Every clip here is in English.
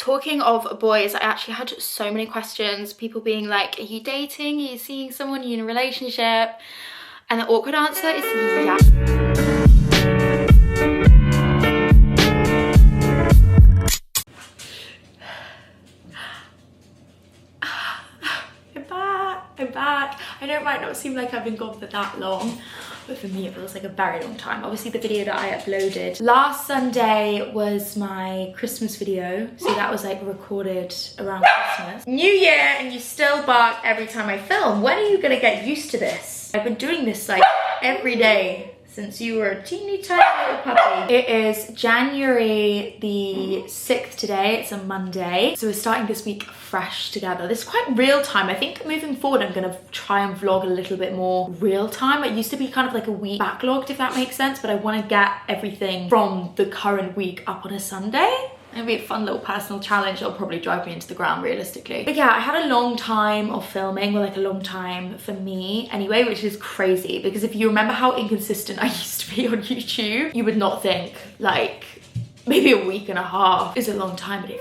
Talking of boys, I actually had so many questions. People being like, are you dating? Are you seeing someone? Are you in a relationship? And the awkward answer is yeah. I'm back. I know it might not seem like I've been gone for that long, but for me it feels like a very long time. Obviously the video that I uploaded last Sunday was my Christmas video, so that was like recorded around Christmas. New year and you still bark every time I film. When are you gonna get used to this? I've been doing this like every day since you were a teeny tiny little puppy. It is January the 6th today, it's a Monday. So we're starting this week fresh together. This is quite real time. I think moving forward, I'm gonna try and vlog a little bit more real time. It used to be kind of like a week backlogged, if that makes sense, but I wanna get everything from the current week up on a Sunday. It'll be a fun little personal challenge. It'll probably drive me into the ground realistically. But yeah, I had a long time of filming, well, like a long time for me anyway, which is crazy because if you remember how inconsistent I used to be on YouTube, you would not think like maybe a week and a half is a long time, but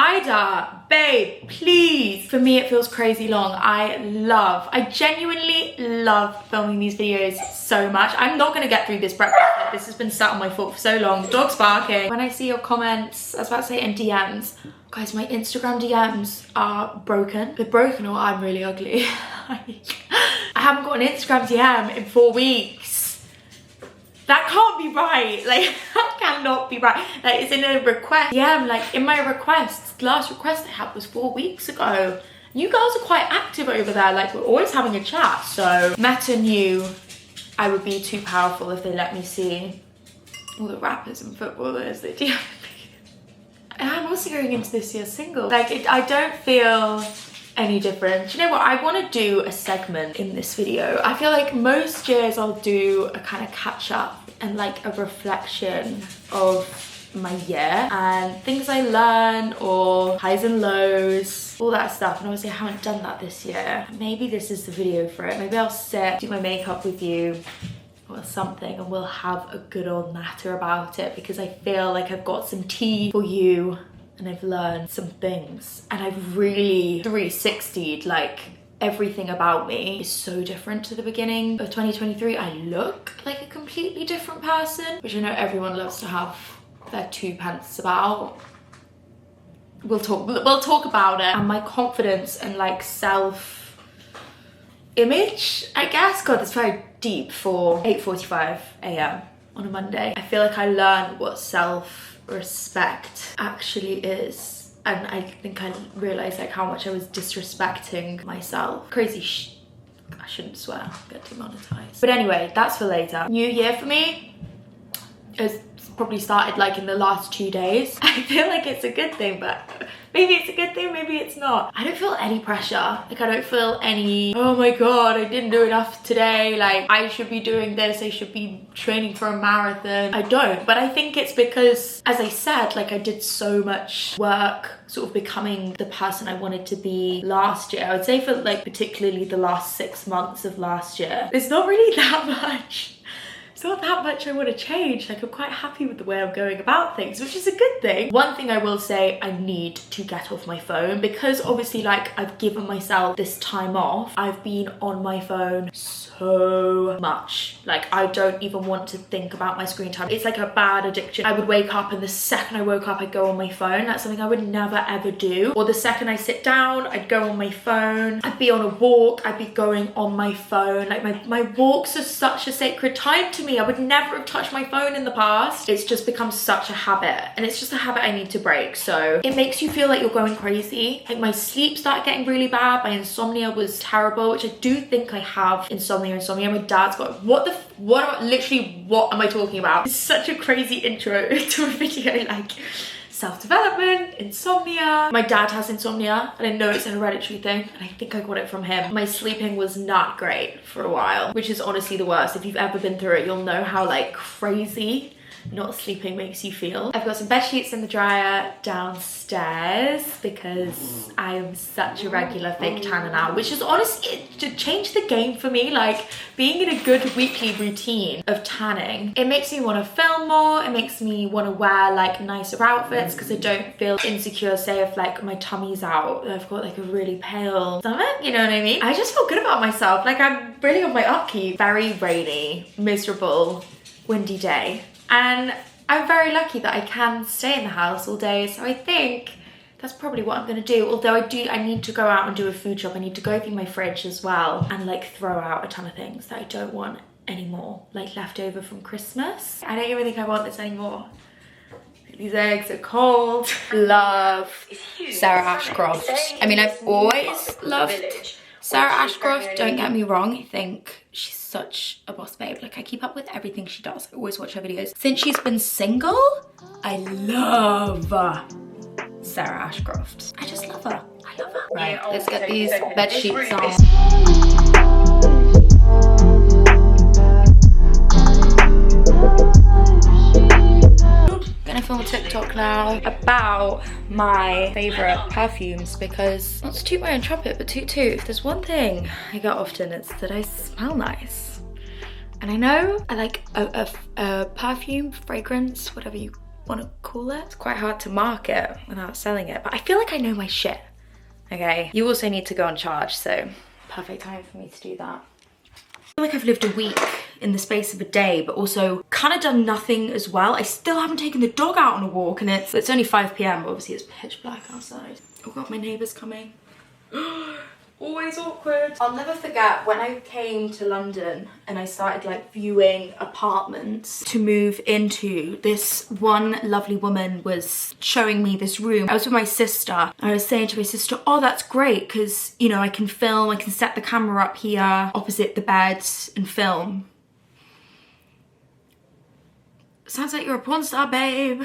Ida, babe, please. For me, it feels crazy long. I genuinely love filming these videos so much. I'm not gonna get through this breakfast. Like, this has been sat on my foot for so long. The dog's barking. When I see your comments, I was about to say in DMs, guys, my Instagram DMs are broken. They're broken or I'm really ugly. I haven't got an Instagram DM in 4 weeks. That can't be right. Like, that cannot be right. Like, it's in a request. Yeah, I'm like, in my requests, the last request I had was 4 weeks ago. You girls are quite active over there. Like, we're always having a chat. So, Meta knew I would be too powerful if they let me see all the rappers and footballers that DM me. And I'm also going into this year single. Like, I don't feel any different. Do you know what? I want to do a segment in this video. I feel like most years I'll do a kind of catch up and like a reflection of my year and things I learned or highs and lows, all that stuff. And obviously I haven't done that this year. Maybe this is the video for it. Maybe I'll sit, do my makeup with you or something and we'll have a good old natter about it because I feel like I've got some tea for you and I've learned some things and I've really 360'd like everything about me is so different to the beginning of 2023. I look like a completely different person, which I know everyone loves to have their 2 pence about. We'll talk about it. And my confidence and like self image, I guess. God, that's very deep for 8:45 a.m. on a Monday. I feel like I learned what self-respect actually is. And I think I realised like how much I was disrespecting myself. Crazy I shouldn't swear, get demonetized. But anyway, that's for later. New year for me has probably started like in the last 2 days. I feel like it's a good thing, but maybe it's a good thing, maybe it's not. I don't feel any pressure. Like I don't feel any, oh my God, I didn't do enough today. Like I should be doing this, I should be training for a marathon. I don't, but I think it's because, as I said, like I did so much work sort of becoming the person I wanted to be last year. I would say for like particularly the last 6 months of last year, there's not really that much. It's not that much I want to change. Like I'm quite happy with the way I'm going about things, which is a good thing. One thing I will say, I need to get off my phone because obviously like I've given myself this time off. I've been on my phone so much. Like I don't even want to think about my screen time. It's like a bad addiction. I would wake up and the second I woke up, I'd go on my phone. That's something I would never ever do. Or the second I sit down, I'd go on my phone. I'd be on a walk, I'd be going on my phone. Like my walks are such a sacred time to me. I would never have touched my phone in the past. It's just become such a habit and it's just a habit I need to break. So it makes you feel like you're going crazy. Like my sleep started getting really bad. My insomnia was terrible, which I do think I have insomnia. My dad's got what am I talking about? It's such a crazy intro to a video, like self-development, insomnia. My dad has insomnia and I know it's a hereditary thing and I think I got it from him. My sleeping was not great for a while, which is honestly the worst. If you've ever been through it, you'll know how like crazy not sleeping makes you feel. I've got some bed sheets in the dryer downstairs because I am such a regular fake tanner now, which is honestly to change the game for me. Like being in a good weekly routine of tanning, it makes me want to film more. It makes me want to wear like nicer outfits because I don't feel insecure, say if like my tummy's out, I've got like a really pale stomach, you know what I mean? I just feel good about myself. Like I'm really on my upkeep. Very rainy, miserable, windy day. And I'm very lucky that I can stay in the house all day. So I think that's probably what I'm gonna do. Although I need to go out and do a food shop. I need to go through my fridge as well and like throw out a ton of things that I don't want anymore, like left over from Christmas. I don't even think I want this anymore. These eggs are cold. Love Sarah Ashcroft. I mean, I've always loved Sarah Ashcroft, don't get me wrong. I think she's such a boss babe. Like I keep up with everything she does. I always watch her videos. Since she's been single, I love Sarah Ashcroft. I just love her. I love her. Right, let's get these bed sheets on. Gonna film a TikTok now about my favorite perfumes because not to toot my own trumpet, but toot toot. If there's one thing I get often, it's that I smell nice. And I know I like a perfume, fragrance, whatever you want to call it. It's quite hard to market without selling it, but I feel like I know my shit. Okay, you also need to go on charge, so perfect time for me to do that. I feel like I've lived a week in the space of a day, but also kind of done nothing as well. I still haven't taken the dog out on a walk, and it's only 5 p.m, but obviously it's pitch black outside. Oh god, my neighbour's coming. Always awkward. I'll never forget when I came to London and I started like viewing apartments to move into. This one lovely woman was showing me this room. I was with my sister. I was saying to my sister, oh, that's great because, you know, I can film, I can set the camera up here opposite the beds and film. Sounds like you're a porn star, babe.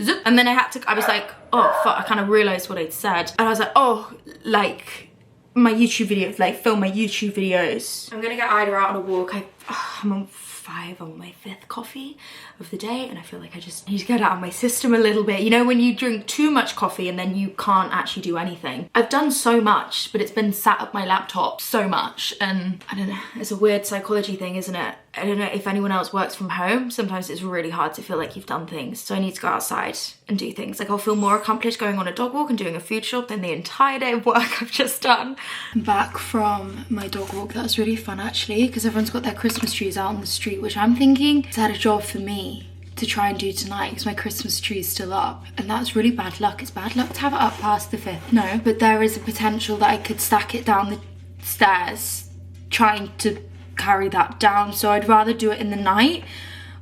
Zoop. And then I was like, oh fuck, I kind of realized what I'd said. And I was like, oh, like my YouTube videos, like film my YouTube videos. I'm gonna get Ida out on a walk. I'm on 5 on my 5th coffee of the day, and I feel like I just need to get out of my system a little bit. You know, when you drink too much coffee and then you can't actually do anything. I've done so much, but it's been sat at my laptop so much, and I don't know, it's a weird psychology thing, isn't it? I don't know if anyone else works from home. Sometimes it's really hard to feel like you've done things. So I need to go outside and do things. Like I'll feel more accomplished going on a dog walk and doing a food shop than the entire day of work I've just done. I'm back from my dog walk. That was really fun actually, because everyone's got their Christmas trees out on the street, which I'm thinking is that a job for me to try and do tonight because my Christmas tree is still up, and that's really bad luck. It's bad luck to have it up past the 5th. No, but there is a potential that I could stack it down the stairs trying to carry that down, so I'd rather do it in the night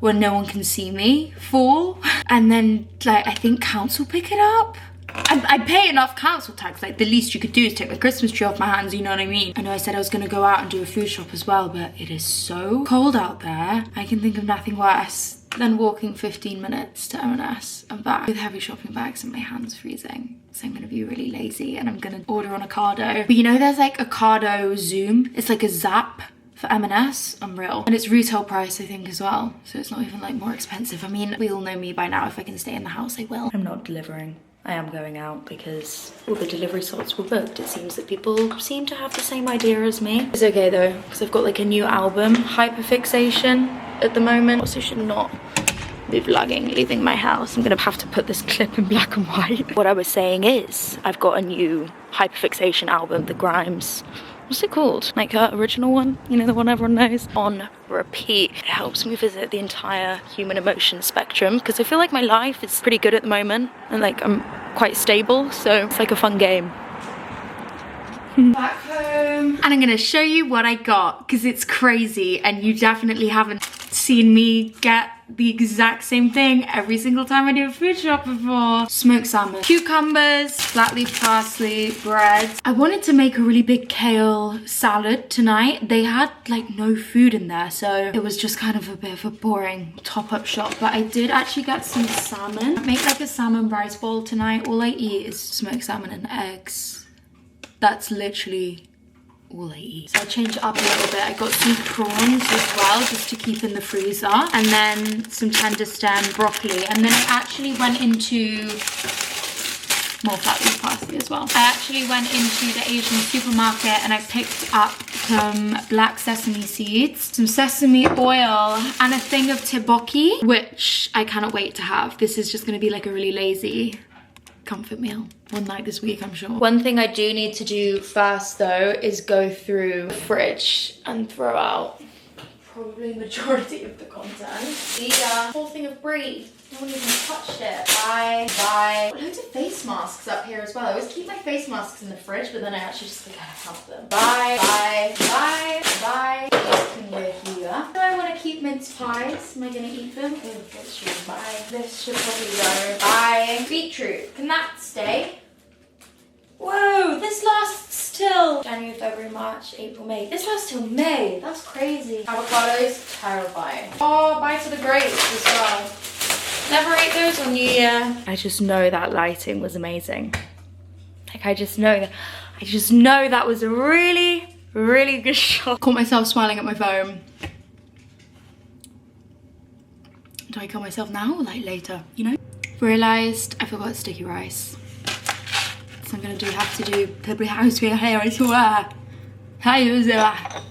when no one can see me fall, and then like I think council pick it up. I pay enough council tax, like the least you could do is take the Christmas tree off my hands, you know what I mean? I know I said I was gonna go out and do a food shop as well, but it is so cold out there. I can think of nothing worse than walking 15 minutes to M&S and back with heavy shopping bags and my hands freezing. So I'm gonna be really lazy and I'm gonna order on Ocado. But you know there's like Ocado Zoom, it's like a Zap for M&S, unreal. And it's retail price, I think, as well. So it's not even like more expensive. I mean, we all know me by now. If I can stay in the house, I will. I'm not delivering. I am going out because all the delivery slots were booked. It seems that people seem to have the same idea as me. It's okay though, because I've got like a new album, Hyperfixation, at the moment. Also should not be vlogging leaving my house. I'm gonna have to put this clip in black and white. What I was saying is, I've got a new Hyperfixation album, The Grimes. What's it called? Like her original one, you know, the one everyone knows, on repeat. It helps me visit the entire human emotion spectrum because I feel like my life is pretty good at the moment and like I'm quite stable, so it's like a fun game. Back home. And I'm gonna show you what I got because it's crazy and you definitely haven't seen me get the exact same thing every single time I do a food shop before. Smoked salmon, cucumbers, flat leaf parsley, bread. I wanted to make a really big kale salad tonight. They had like no food in there, so it was just kind of a bit of a boring top-up shop, but I did actually get some salmon. Make like a salmon rice bowl tonight. All I eat is smoked salmon and eggs. That's literally all I eat. So I changed it up a little bit. I got some prawns as well, just to keep in the freezer. And then some tender stem broccoli. And then I actually went into more fat leaf parsley as well. I actually went into the Asian supermarket and I picked up some black sesame seeds, some sesame oil, and a thing of tteokbokki, which I cannot wait to have. This is just gonna be like a really lazy comfort meal one night this week, I'm sure. One thing I do need to do first though is go through the fridge and throw out probably majority of the content. The whole thing of brie. No one even touched it. Bye. Loads of face masks up here as well. I always keep my face masks in the fridge, but then I actually just forget about them. Bye. These can go here. Do I want to keep mince pies? Am I going to eat them? Oh, this should bye. This should probably go. Bye. Beetroot. Can that stay? Whoa, this lasts till January, February, March, April, May. This lasts till May. That's crazy. Avocados, terrifying. Oh, bye to the grapes as well. Never ate those on New Year. I just know that lighting was amazing. Like, I just know that was a really, really good shot. Caught myself smiling at my phone. Do I kill myself now or like later, you know? Realised I forgot sticky rice. So I'm gonna have to do probably house with hair as well. I'm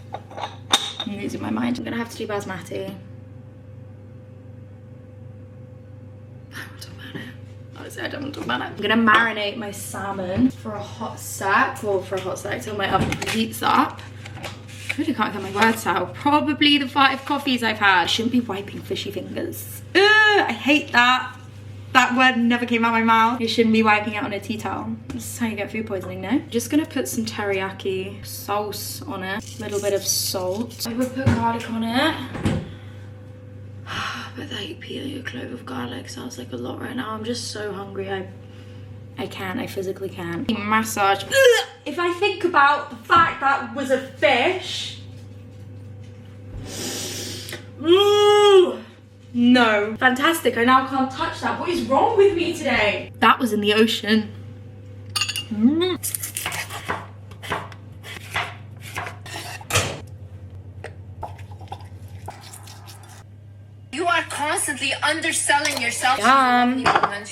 losing my mind. I'm gonna have to do basmati. I don't want to talk about it. I'm gonna marinate my salmon for a hot sec, or for a hot sec till my oven heats up. I really can't get my words out. Probably the 5 coffees I've had. I shouldn't be wiping fishy fingers. Ugh, I hate that. That word never came out of my mouth. You shouldn't be wiping it on a tea towel. This is how you get food poisoning, no? Just gonna put some teriyaki sauce on it. A little bit of salt. I would put garlic on it. But like peel a clove of garlic sounds like a lot right now. I'm just so hungry. I physically can't. Massage. Ugh! If I think about the fact that was a fish. Ooh! No. Fantastic. I now can't touch that. What is wrong with me today? That was in the ocean. Constantly underselling yourself.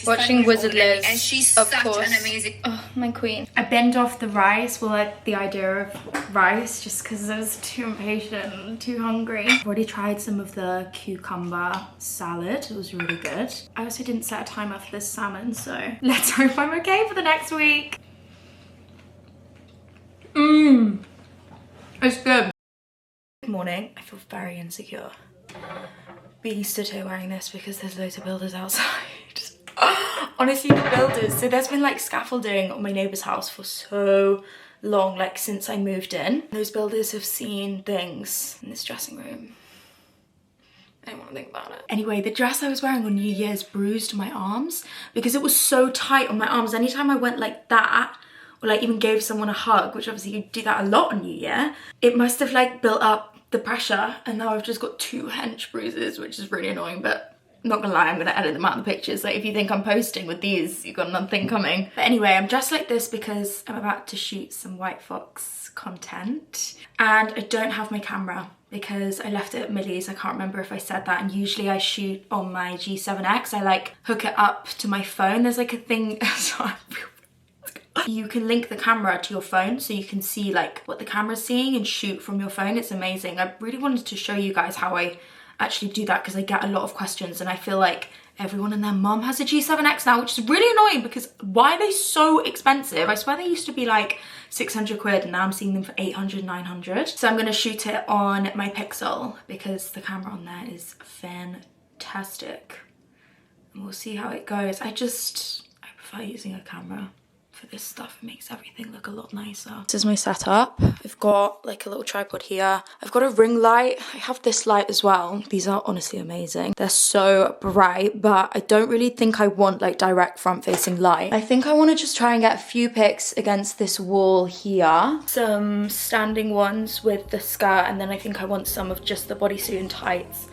Watching Wizard Liz, and she's of such course. an amazing. Oh, my queen. I bend off the rice, well, like the idea of rice, just because I was too impatient and too hungry. I've already tried some of the cucumber salad. It was really good. I also didn't set a timer for this salmon, so let's hope I'm okay for the next week. It's good. Good morning. I feel very insecure being stood here wearing this because there's loads of builders outside. Honestly, the builders. So there's been like scaffolding on my neighbour's house for so long, like since I moved in. Those builders have seen things in this dressing room. I don't want to think about it. Anyway, the dress I was wearing on New Year's bruised my arms because it was so tight on my arms. Anytime I went like that, or like even gave someone a hug, which obviously you do that a lot on New Year, it must have like built up the pressure, and now I've just got 2 hench bruises, which is really annoying, but not gonna lie, I'm gonna edit them out of the pictures. Like, if you think I'm posting with these, you've got nothing coming. But anyway, I'm dressed like this because I'm about to shoot some White Fox content, and I don't have my camera because I left it at Millie's. I can't remember if I said that, and usually I shoot on my G7X. I like hook it up to my phone. There's like a thing, sorry, you can link the camera to your phone so you can see like what the camera's seeing and shoot from your phone. It's amazing. I really wanted to show you guys how I actually do that because I get a lot of questions, and I feel like everyone and their mum has a G7X now, which is really annoying because why are they so expensive? I swear they used to be like 600 quid and now I'm seeing them for 800, 900. So I'm gonna shoot it on my Pixel because the camera on there is fantastic. And we'll see how it goes. I prefer using a camera for this stuff. It makes everything look a lot nicer. This is my setup. I've got like a little tripod here. I've got a ring light. I have this light as well. These are honestly amazing. They're so bright, but I don't really think I want like direct front facing light. I think I want to just try and get a few pics against this wall here. Some standing ones with the skirt, and then I think I want some of just the bodysuit and tights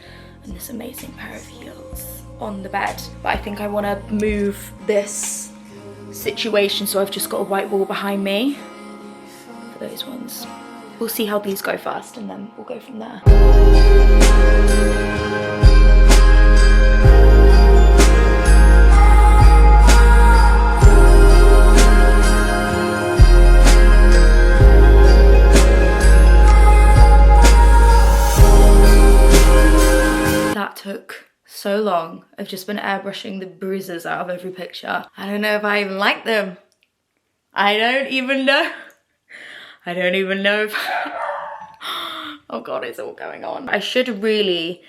and this amazing pair of heels on the bed. But I think I want to move this situation so I've just got a white wall behind me for those ones. we'll see how these go first and then we'll go from there. That took so long. I've just been airbrushing the bruises out of every picture. I don't know if I even like them. I don't even know if oh god, it's all going on. I should really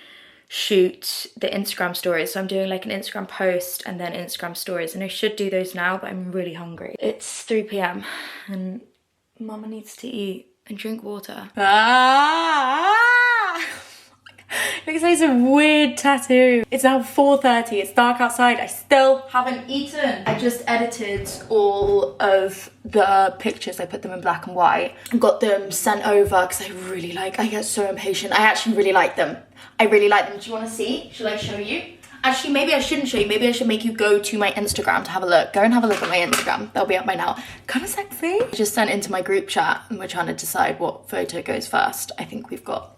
shoot the Instagram stories. So I'm doing like an Instagram post and then Instagram stories, and I should do those now, but I'm really hungry. It's 3 p.m. and mama needs to eat and drink water. Looks like some weird tattoo. It's now 4:30, it's dark outside. I still haven't eaten. I just edited all of the pictures. I put them in black and white and got them sent over because I get so impatient. I actually really like them. I really like them. Do you want to see? Shall I show you? Actually, maybe I shouldn't show you. Maybe I should make you go to my Instagram to have a look. Go and have a look at my Instagram. They'll be up by now. Kind of sexy. I just sent into my group chat and we're trying to decide what photo goes first. I think we've got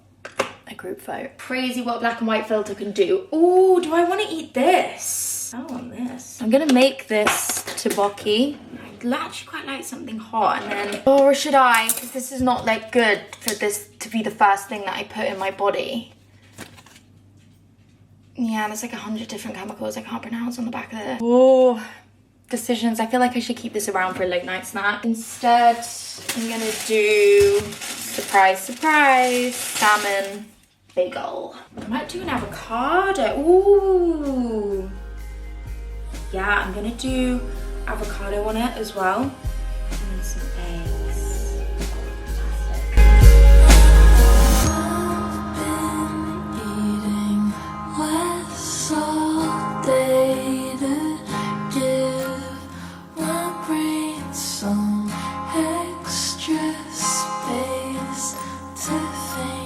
a group photo. Crazy what a black and white filter can do. Oh, do I want to eat this? I want this. I'm gonna make this tteokbokki. I'd actually quite like something hot, and then, or should I? Because this is not like good for this to be the first thing that I put in my body. Yeah, there's like 100 different chemicals I can't pronounce on the back of it. Oh, decisions. I feel like I should keep this around for a late night snack. Instead, I'm gonna do, surprise, surprise, salmon bagel. I might do an avocado. Ooh. Yeah, I'm gonna do avocado on it as well. And then some eggs.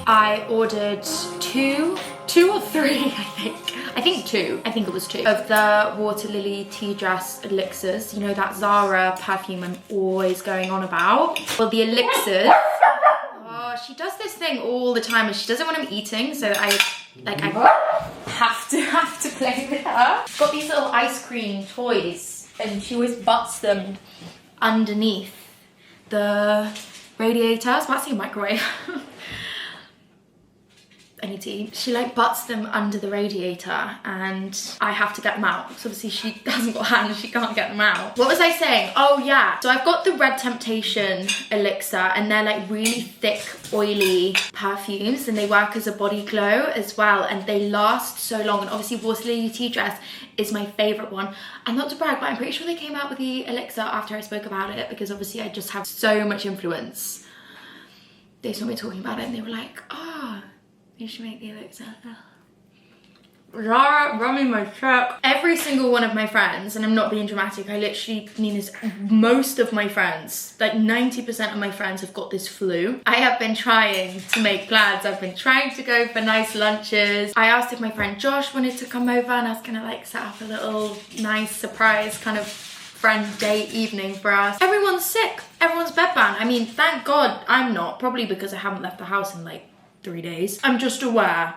I ordered two or three, I think two. I think it was two of the Water Lily Tea Dress elixirs. You know, that Zara perfume I'm always going on about. Well, the elixirs. Oh, she does this thing all the time and she does it when I'm eating, so I have to play with her. She's got these little ice cream toys and she always butts them underneath the radiator. I was about to say microwave. I need to eat. She like butts them under the radiator and I have to get them out. So obviously she hasn't got hands, she can't get them out. What was I saying? Oh yeah. So I've got the Red Temptation elixir and they're like really thick, oily perfumes and they work as a body glow as well and they last so long. And obviously Water Lily Tea Dress is my favorite one. And not to brag, but I'm pretty sure they came out with the elixir after I spoke about it because obviously I just have so much influence. They saw me talking about it and they were like, oh, you should make the elixir. Zara, run me my check. Every single one of my friends, and I'm not being dramatic, I literally mean this, most of my friends, like 90% of my friends have got this flu. I have been trying to make plans. I've been trying to go for nice lunches. I asked if my friend Josh wanted to come over and I was gonna like set up a little nice surprise kind of friend date evening for us. Everyone's sick. Everyone's bedbound. I mean, thank God I'm not, probably because I haven't left the house in like 3 days. I'm just aware.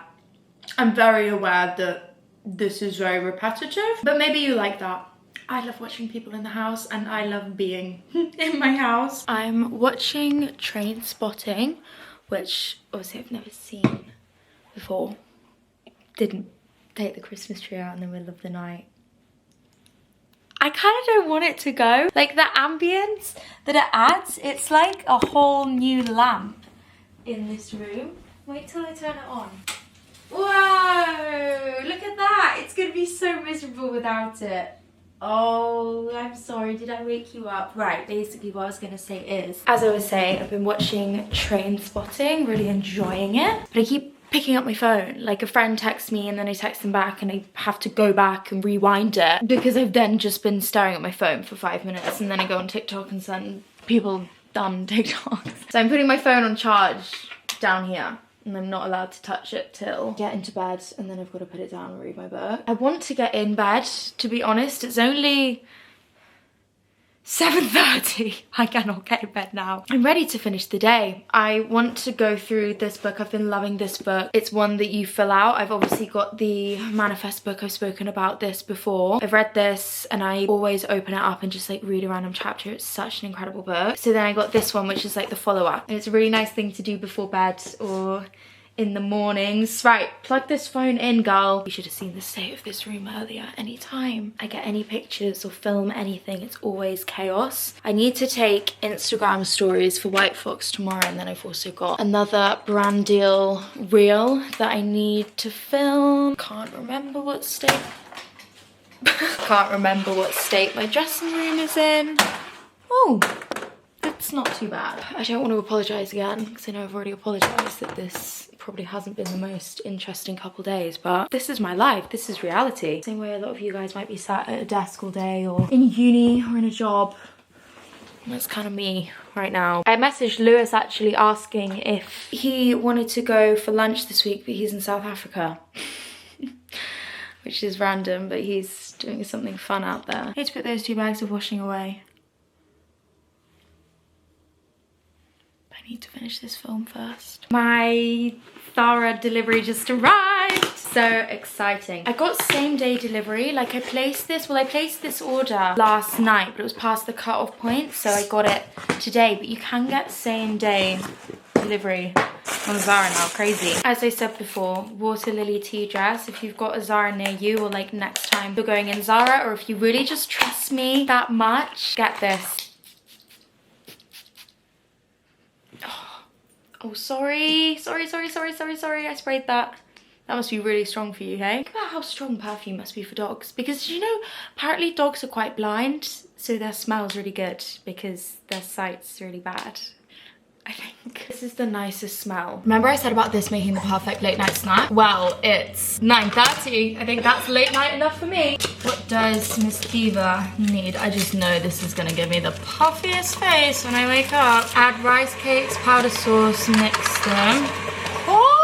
I'm very aware that this is very repetitive, but maybe you like that. I love watching people in the house and I love being in my house. I'm watching Trainspotting, which obviously I've never seen before. Didn't take the Christmas tree out in the middle of the night. I kind of don't want it to go. Like the ambience that it adds, it's like a whole new lamp in this room. Wait till I turn it on. Whoa, look at that. It's gonna be so miserable without it. Oh, I'm sorry, did I wake you up? Right, basically what I was gonna say is, as I was saying, I've been watching Trainspotting, really enjoying it, but I keep picking up my phone. Like a friend texts me and then I text them back and I have to go back and rewind it because I've then just been staring at my phone for 5 minutes and then I go on TikTok and send people dumb TikToks. So I'm putting my phone on charge down here and I'm not allowed to touch it till get into bed and then I've got to put it down and read my book. I want to get in bed, to be honest. It's only 7:30. I cannot get in bed now. I'm ready to finish the day. I want to go through this book. I've been loving this book. It's one that you fill out. I've obviously got the manifest book. I've spoken about this before. I've read this and I always open it up and just like read a random chapter. It's such an incredible book. So then I got this one, which is like the follow-up. And it's a really nice thing to do before bed or in the mornings. Right, plug this phone in, girl. You should have seen the state of this room earlier. Anytime I get any pictures or film anything, it's always chaos. I need to take Instagram stories for White Fox tomorrow, and then I've also got another brand deal reel that I need to film. Can't remember what state my dressing room is in. Oh, it's not too bad. I don't want to apologise again because I know I've already apologised that this probably hasn't been the most interesting couple days, but this is my life. This is reality. Same way a lot of you guys might be sat at a desk all day or in uni or in a job. That's kind of me right now. I messaged Lewis actually asking if he wanted to go for lunch this week, but he's in South Africa. Which is random, but he's doing something fun out there. I need to put those 2 bags of washing away. I need to finish this film first. My Zara delivery just arrived. So exciting. I got same day delivery. Like I placed this order last night, but it was past the cut-off point, so I got it today. But you can get same day delivery on Zara now. Crazy. As I said before, water lily tea dress. If you've got a Zara near you, or like next time you're going in Zara, or if you really just trust me that much, get this. Oh, sorry. I sprayed that. That must be really strong for you, hey? Think about how strong perfume must be for dogs. Because, you know, apparently dogs are quite blind, so their smell's really good because their sight's really bad, I think. This is the nicest smell. Remember I said about this making the perfect late night snack? Well, it's 9:30. I think that's late night enough for me. What does Miss Diva need? I just know this is gonna give me the puffiest face when I wake up. Add rice cakes, powder sauce, mix them.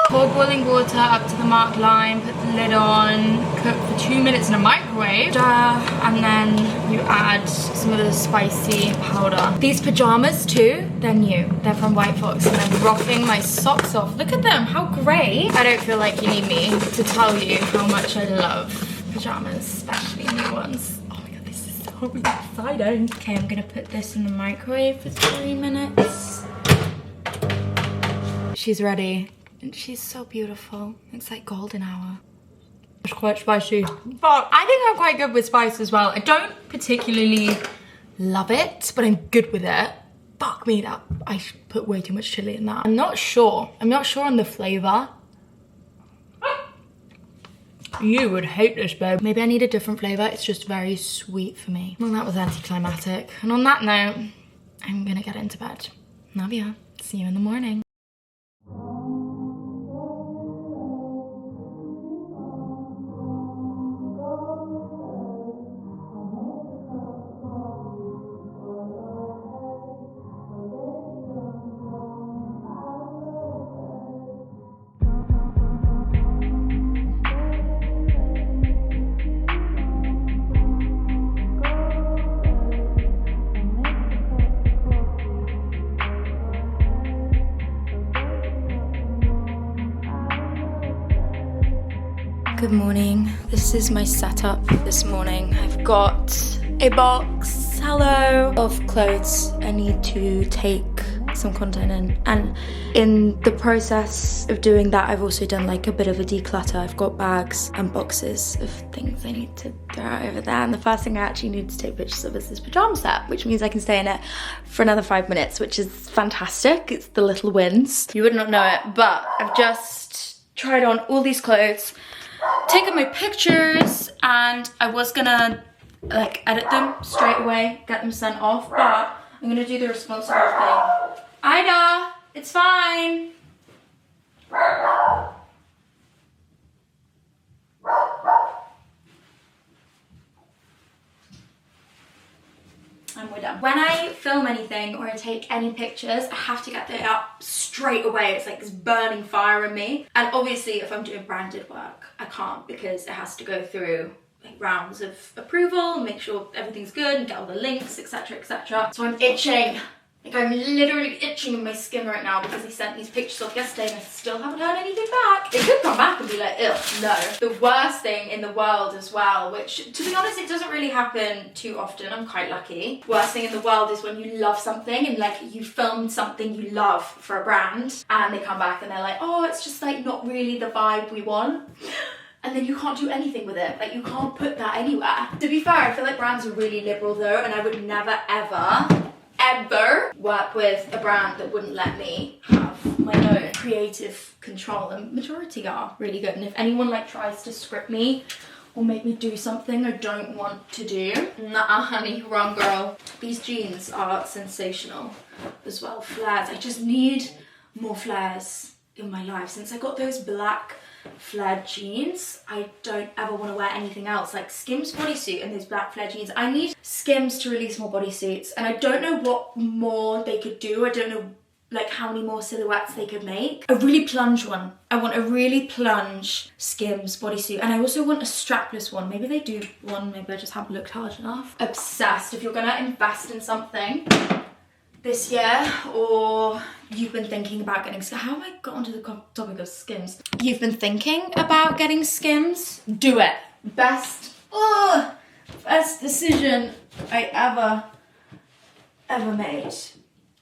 Pour boiling water up to the marked line, put the lid on, cook for 2 minutes in a microwave, stir, and then you add some of the spicy powder. These pajamas too, they're new. They're from White Fox and I'm rocking my socks off. Look at them, how great. I don't feel like you need me to tell you how much I love pajamas, especially new ones. Oh my god, this is so exciting. Okay, I'm gonna put this in the microwave for 3 minutes. She's ready. And she's so beautiful. It's like golden hour. It's quite spicy. But I think I'm quite good with spice as well. I don't particularly love it, but I'm good with it. Fuck me, that I put way too much chili in that. I'm not sure on the flavour. You would hate this, babe. Maybe I need a different flavour. It's just very sweet for me. Well, that was anticlimactic. And on that note, I'm gonna get into bed. Love ya. See you in the morning. Good morning. This is my setup this morning. I've got a box, hello, of clothes I need to take some content in, and in the process of doing that I've also done like a bit of a declutter. I've got bags and boxes of things I need to throw out over there, and the first thing I actually need to take pictures of is this pajama set, which means I can stay in it for another 5 minutes, which is fantastic. It's the little wins. You would not know it, but I've just tried on all these clothes, taken my pictures, and I was gonna like edit them straight away, get them sent off, but I'm gonna do the responsible thing. Ida, it's fine. And we're done. When I film anything or I take any pictures, I have to get it up straight away. It's like this burning fire in me. And obviously if I'm doing branded work, I can't, because it has to go through like rounds of approval, make sure everything's good and get all the links, etc, etc. So I'm itching. Like I'm literally itching in my skin right now because they sent these pictures off yesterday and I still haven't heard anything back. They could come back and be like, ew, no. The worst thing in the world as well, which to be honest, it doesn't really happen too often. I'm quite lucky. Worst thing in the world is when you love something and like you filmed something you love for a brand and they come back and they're like, oh, it's just like not really the vibe we want. And then you can't do anything with it. Like you can't put that anywhere. To be fair, I feel like brands are really liberal though, and I would never ever work with a brand that wouldn't let me have my own creative control, and majority are really good. And if anyone like tries to script me or make me do something I don't want to do, nah honey, wrong girl. These jeans are sensational as well. Flares, I just need more flares in my life. Since I got those black flared jeans, I don't ever want to wear anything else. Like Skims bodysuit and those black flared jeans, I need Skims to release more bodysuits, and I don't know what more they could do. I don't know like how many more silhouettes they could make. A really plunge one. I want a really plunge Skims bodysuit, and I also want a strapless one. Maybe they do one, maybe I just haven't looked hard enough. Obsessed. If you're gonna invest in something this year, or you've been thinking about getting Skims, how have I got onto the topic of Skims? You've been thinking about getting Skims? Do it. Best decision I ever made.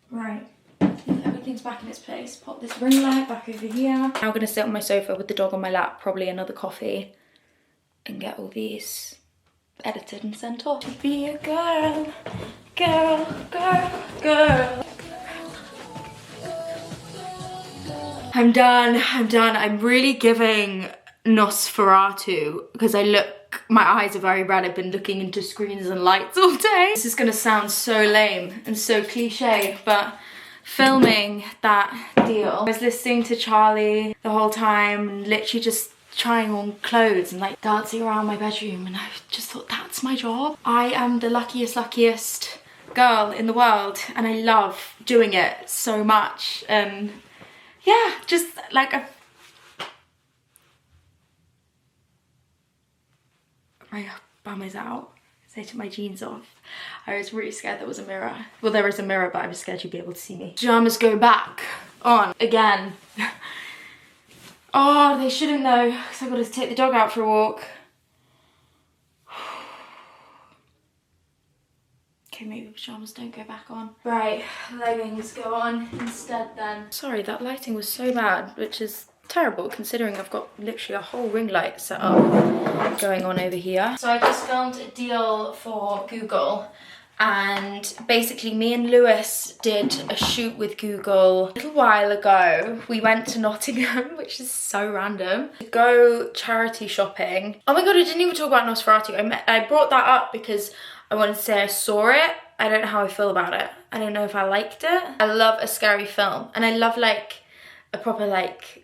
Right, everything's back in its place. Pop this ring light back over here. Now I'm gonna sit on my sofa with the dog on my lap, probably another coffee, and get all these edited and sent off. Be a girl. Girl, girl, girl. I'm done. I'm really giving Nosferatu because my eyes are very red. I've been looking into screens and lights all day. This is gonna sound so lame and so cliche, but filming that deal, I was listening to Charlie the whole time and literally just trying on clothes and like dancing around my bedroom, and I just thought that's my job. I am the luckiest girl in the world and I love doing it so much. And yeah, just like my bum is out. I took my jeans off. I was really scared there was a mirror. Well, there is a mirror, but I was scared you'd be able to see me. Pajamas go back on again. Oh, they shouldn't though, because I've got to take the dog out for a walk. Okay, maybe pajamas don't go back on. Right, leggings go on instead then. Sorry, that lighting was so bad, which is terrible considering I've got literally a whole ring light set up going on over here. So I just filmed a deal for Google, and basically me and Lewis did a shoot with Google a little while ago. We went to Nottingham, which is so random, to go charity shopping. Oh my god, I didn't even talk about Nosferatu. I brought that up because I wanted to say I saw it. I don't know how I feel about it. I don't know if I liked it. I love a scary film, and I love like a proper like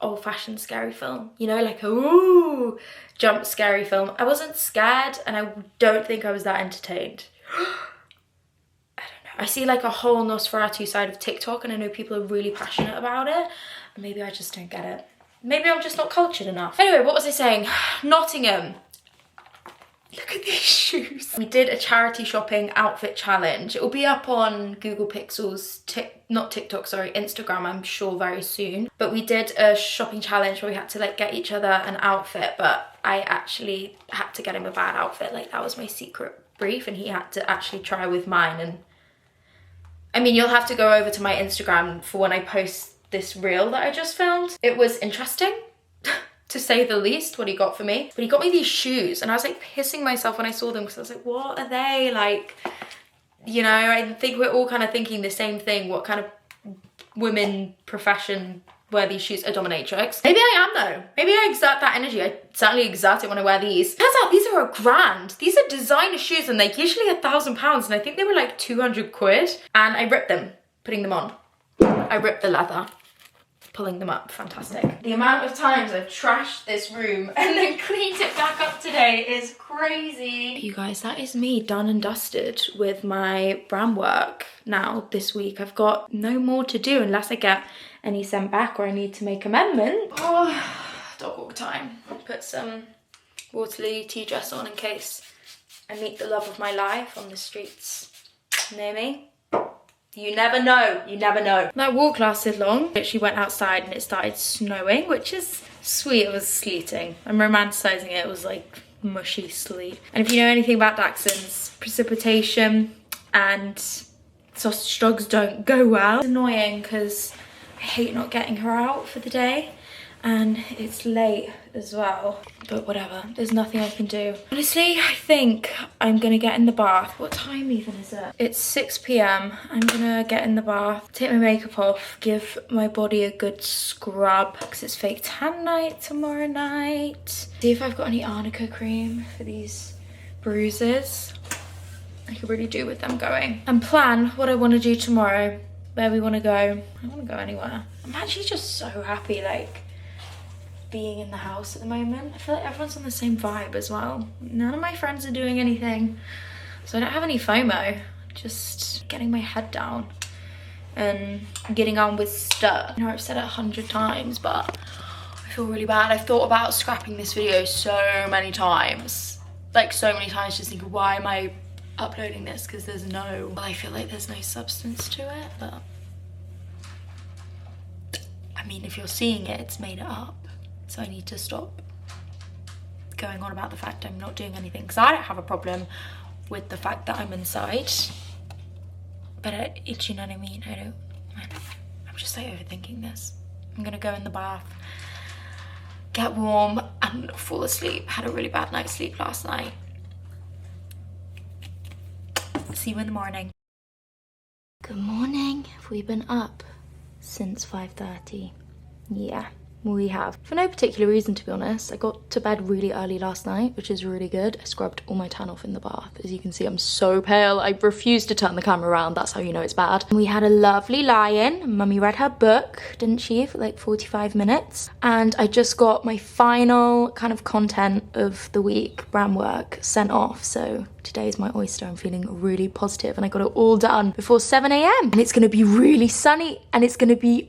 old-fashioned scary film, you know, like a ooh jump scary film. I wasn't scared, and I don't think I was that entertained. I don't know. I see like a whole Nosferatu side of TikTok, and I know people are really passionate about it, and maybe I just don't get it. Maybe I'm just not cultured enough. Anyway, what was I saying? Nottingham. Look at these shoes. We did a charity shopping outfit challenge. It will be up on Google Pixel's, not TikTok, sorry, Instagram, I'm sure very soon. But we did a shopping challenge where we had to like get each other an outfit, but I actually had to get him a bad outfit. Like that was my secret brief, and he had to actually try with mine. And I mean, you'll have to go over to my Instagram for when I post this reel that I just filmed. It was interesting, to say the least, what he got for me. But he got me these shoes, and I was like pissing myself when I saw them because I was like, what are they? Like, you know, I think we're all kind of thinking the same thing. What kind of women profession wear these shoes? A dominatrix. Maybe I am though. Maybe I exert that energy. I certainly exert it when I wear these. Turns out these are £1,000. These are designer shoes, and they're usually £1,000, and I think they were like 200 quid. And I ripped them, putting them on. I ripped the leather, pulling them up. Fantastic. The amount of times I've trashed this room and then cleaned it back up today is crazy. You guys, that is me done and dusted with my brand work now this week. I've got no more to do unless I get any sent back or I need to make amendments. Oh, dog walk time. Put some water lily tea dress on in case I meet the love of my life on the streets near me. You never know, you never know. That walk lasted long. She went outside and it started snowing, which is sweet. It was sleeting. I'm romanticizing it. It was like mushy sleet. And if you know anything about Dachshunds, precipitation and sausage dogs don't go well. It's annoying because I hate not getting her out for the day. And it's late as well, but whatever, there's nothing I can do. Honestly, I think I'm gonna get in the bath. What time even is it? It's 6 p.m. I'm gonna get in the bath, take my makeup off, give my body a good scrub because it's fake tan night tomorrow night. See if I've got any arnica cream for these bruises. I could really do with them going. And plan what I want to do tomorrow, where we want to go. I don't want to go anywhere. I'm actually just so happy, like, being in the house at the moment. I feel like everyone's on the same vibe as well. None of my friends are doing anything, so I don't have any FOMO. Just getting my head down and getting on with stuff. I know I've said it 100 times, but I feel really bad. I've thought about scrapping this video so many times. Like, so many times, just thinking, why am I uploading this? Because there's no, I feel like there's no substance to it, but I mean, if you're seeing it, it's made it up. So I need to stop going on about the fact I'm not doing anything, because I don't have a problem with the fact that I'm inside, but you know what I mean? I'm just like overthinking this. I'm gonna go in the bath, get warm and fall asleep. Had a really bad night's sleep last night. See you in the morning. Good morning. Have we been up since 5:30? Yeah. We have. For no particular reason, to be honest. I got to bed really early last night, which is really good. I scrubbed all my tan off in the bath. As you can see, I'm so pale. I refuse to turn the camera around. That's how you know it's bad. We had a lovely lie-in. Mummy read her book, didn't she, for like 45 minutes. And I just got my final kind of content of the week, brand work, sent off. So today's my oyster. I'm feeling really positive, and I got it all done before 7 a.m. And it's going to be really sunny, and it's going to be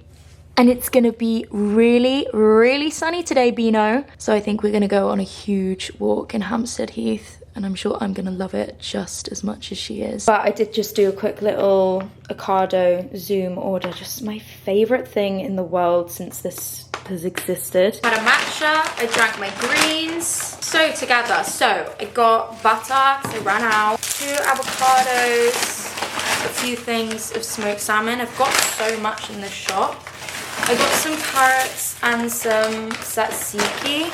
really, really sunny today, Beano. So I think we're gonna go on a huge walk in Hampstead Heath, and I'm sure I'm gonna love it just as much as she is. But I did just do a quick little Ocado Zoom order, just my favorite thing in the world since this has existed. Had a matcha, I drank my greens. So together, so I got butter, because I ran out, 2 avocados, a few things of smoked salmon. I've got so much in this shop. I got some carrots and some tzatziki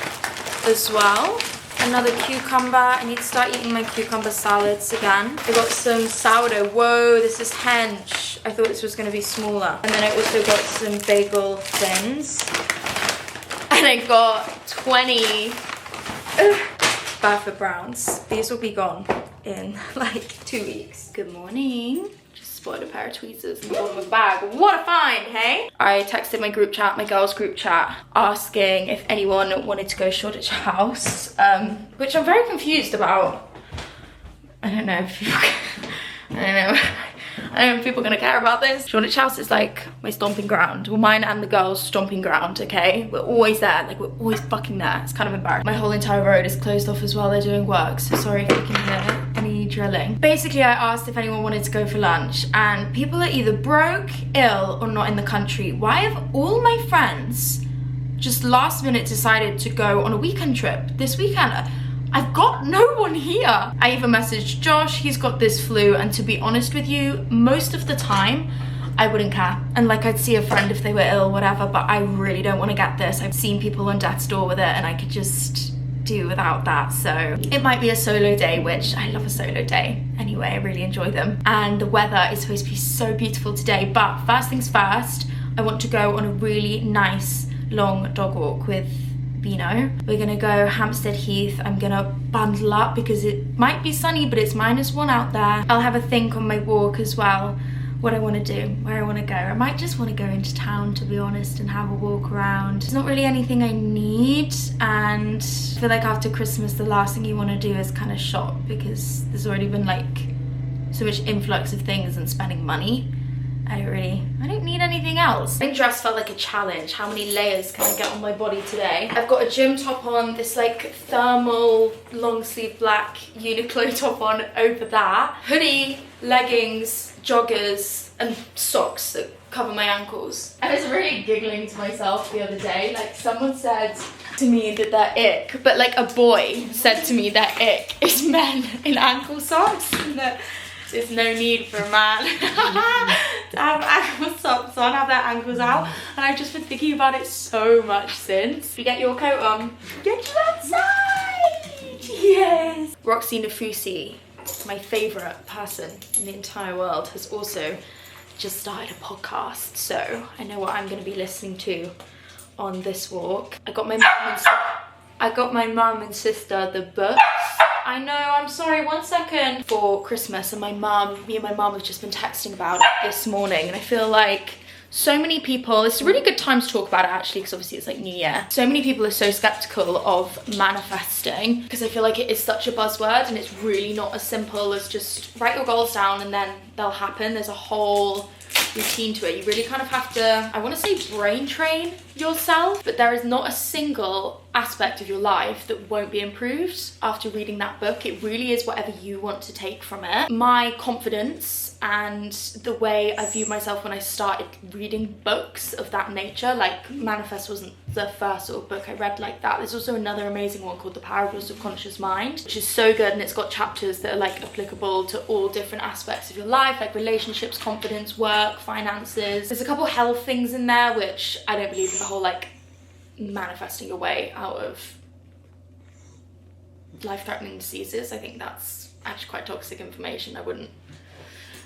as well. Another cucumber. I need to start eating my cucumber salads again. I got some sourdough. Whoa, this is hench. I thought this was going to be smaller. And then I also got some bagel thins. And I got 20 Burford Browns. These will be gone in like 2 weeks. Good morning. Spotted a pair of tweezers in the bottom of the bag. What a find, hey? I texted my group chat, my girls group chat, asking if anyone wanted to go Shoreditch House, which I'm very confused about. I don't know if people, I don't know if people are gonna care about this. Shoreditch House is like my stomping ground. Well, mine and the girls' stomping ground, okay? We're always there, like we're always fucking there. It's kind of embarrassing. My whole entire road is closed off as well. They're doing work, so sorry if you can hear any drilling. Basically, I asked if anyone wanted to go for lunch, and people are either broke, ill, or not in the country. Why have all my friends just last minute decided to go on a weekend trip this weekend? I've got no one here. I even messaged Josh, he's got this flu, and to be honest with you, most of the time, I wouldn't care. And like, I'd see a friend if they were ill, whatever, but I really don't want to get this. I've seen people on death's door with it, and I could just do without that. So it might be a solo day, which I love a solo day. Anyway, I really enjoy them. And the weather is supposed to be so beautiful today, but first things first, I want to go on a really nice long dog walk with Beano. We're gonna go Hampstead Heath. I'm gonna bundle up because it might be sunny, but it's -1 out there. I'll have a think on my walk as well, what I want to do, where I want to go. I might just want to go into town, to be honest, and have a walk around. It's not really anything I need, and I feel like after Christmas the last thing you want to do is kind of shop, because there's already been like so much influx of things and spending money, I don't need anything else. My dress felt like a challenge. How many layers can I get on my body today? I've got a gym top on, this like thermal long sleeve black Uniqlo top on over that. Hoodie, leggings, joggers, and socks that cover my ankles. I was really giggling to myself the other day. Like someone said to me that their ick, but like a boy said to me that ick is men in ankle socks, and that there's no need for a man to have ankle socks on, have their ankles out. And I've just been thinking about it so much since. You get your coat on, get you outside! Yes! Roxy Nafusi, my favourite person in the entire world, has also just started a podcast, so I know what I'm going to be listening to on this walk. I got my mum and sister the books. I know, I'm sorry, 1 second. For Christmas, and me and my mum have just been texting about it this morning, and I feel like so many people, it's a really good time to talk about it actually, because obviously it's like New Year. So many people are so skeptical of manifesting because I feel like it is such a buzzword, and it's really not as simple as just write your goals down and then they'll happen. There's a whole routine to it. You really kind of have to, I want to say, brain train yourself, but there is not a single aspect of your life that won't be improved after reading that book. It really is whatever you want to take from it. My confidence and the way I viewed myself when I started reading books of that nature, like Manifest wasn't the first sort of book I read like that. There's also another amazing one called The Power of Your Subconscious Mind, which is so good, and it's got chapters that are like applicable to all different aspects of your life, like relationships, confidence, work, finances. There's a couple health things in there, which I don't believe in the whole like manifesting your way out of life-threatening diseases. I think that's actually quite toxic information. I wouldn't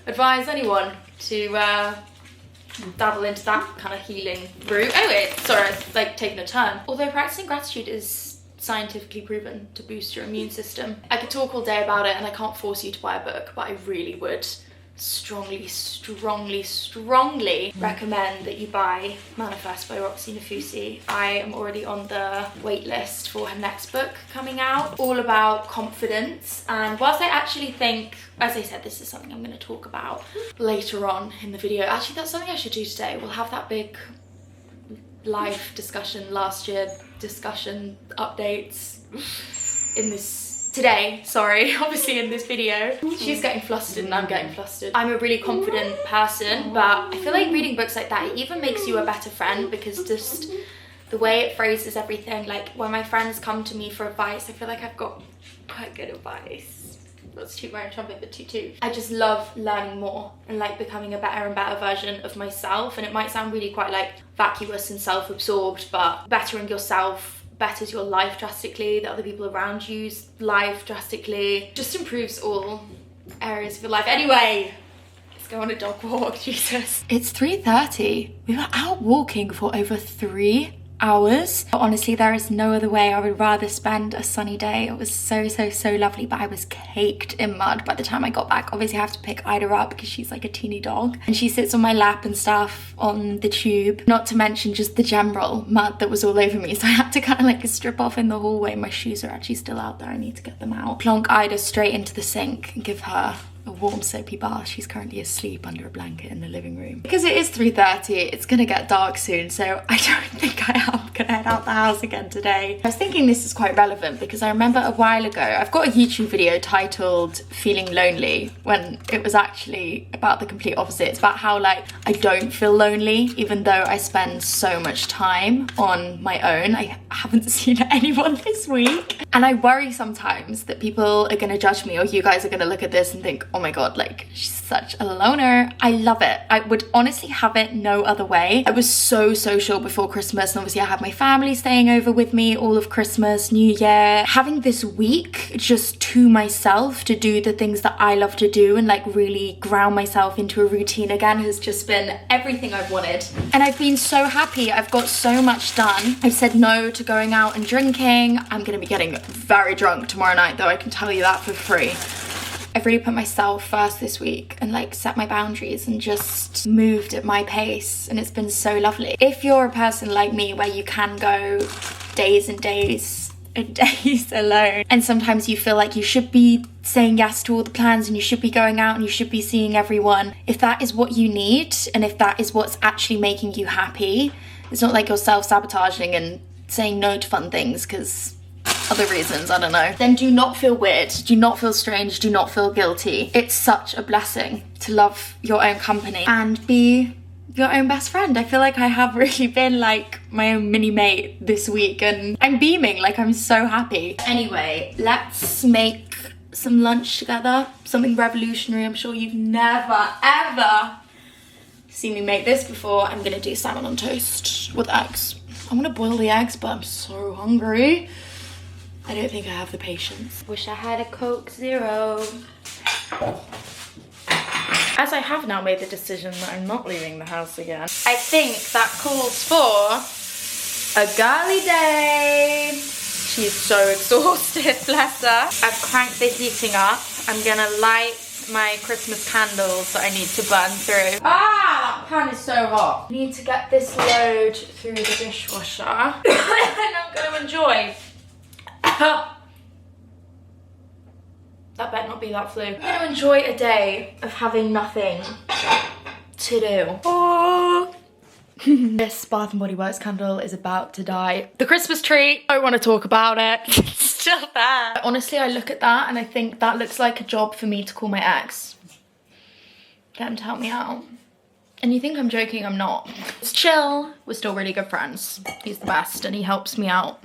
advise anyone to dabble into that kind of healing route. Anyway, sorry, I've like taken a turn. Although practicing gratitude is scientifically proven to boost your immune system. I could talk all day about it, and I can't force you to buy a book, but I really would strongly recommend that you buy Manifest by Roxy Nafusi. I am already on the wait list for her next book coming out, all about confidence. And whilst I actually think, as I said, this is something I'm going to talk about later on in the video. Actually, that's something I should do today. We'll have that big live discussion, last year discussion updates in this today, sorry, obviously in this video. She's getting flustered and I'm getting flustered. I'm a really confident person, but I feel like reading books like that, it even makes you a better friend, because just the way it phrases everything, like when my friends come to me for advice, I feel like I've got quite good advice. Let's toot my own trumpet, but toot. I just love learning more and like becoming a better and better version of myself. And it might sound really quite like vacuous and self-absorbed, but bettering yourself betters your life drastically, the other people around you's life drastically, just improves all areas of your life. Anyway, let's go on a dog walk, Jesus. It's 3:30. We were out walking for over 3 hours. Honestly, there is no other way I would rather spend a sunny day. It was so lovely, but I was caked in mud by the time I got back. Obviously I have to pick Ida up because she's like a teeny dog, and she sits on my lap and stuff on the tube, not to mention just the general mud that was all over me. So I had to kind of like strip off in the hallway. My shoes are actually still out there. I need to get them out. Plonk Ida straight into the sink and give her a warm soapy bath. She's currently asleep under a blanket in the living room. Because it is 3:30, it's gonna get dark soon, so I don't think I am gonna head out the house again today. I was thinking this is quite relevant because I remember a while ago, I've got a YouTube video titled Feeling Lonely, when it was actually about the complete opposite. It's about how like I don't feel lonely, even though I spend so much time on my own. I haven't seen anyone this week. And I worry sometimes that people are gonna judge me, or you guys are gonna look at this and think, oh my god, like she's such a loner. I love it. I would honestly have it no other way. I was so social before Christmas, and obviously I had my family staying over with me all of Christmas, New Year. Having this week just to myself to do the things that I love to do and like really ground myself into a routine again has just been everything I've wanted. And I've been so happy. I've got so much done. I've said no to going out and drinking. I'm gonna be getting very drunk tomorrow night though, I can tell you that for free. I've really put myself first this week and like set my boundaries and just moved at my pace, and it's been so lovely. If you're a person like me where you can go days and days days alone. And sometimes you feel like you should be saying yes to all the plans and you should be going out and you should be seeing everyone. If that is what you need and if that is what's actually making you happy, it's not like you're self-sabotaging and saying no to fun things because other reasons, I don't know. Then do not feel weird, do not feel strange, do not feel guilty. It's such a blessing to love your own company and be your own best friend. I feel like I have really been like my own mini mate this week and I'm beaming, like I'm so happy. Anyway, let's make some lunch together, something revolutionary. I'm sure you've never ever seen me make this before. I'm gonna do salmon on toast with eggs. I want to boil the eggs, but I'm so hungry. I don't think I have the patience. Wish I had a Coke Zero. As I have now made the decision that I'm not leaving the house again, I think that calls for a girly day. She's so exhausted, bless her. I've cranked the heating up. I'm gonna light my Christmas candles that I need to burn through. Ah, that pan is so hot. I need to get this load through the dishwasher. And I'm gonna enjoy. That better not be that flu. I'm gonna enjoy a day of having nothing to do. Oh. This Bath & Body Works candle is about to die. The Christmas tree, I don't want to talk about it. It's still there. Honestly, I look at that and I think that looks like a job for me to call my ex. Get him to help me out. And you think I'm joking, I'm not. It's chill, we're still really good friends. He's the best and he helps me out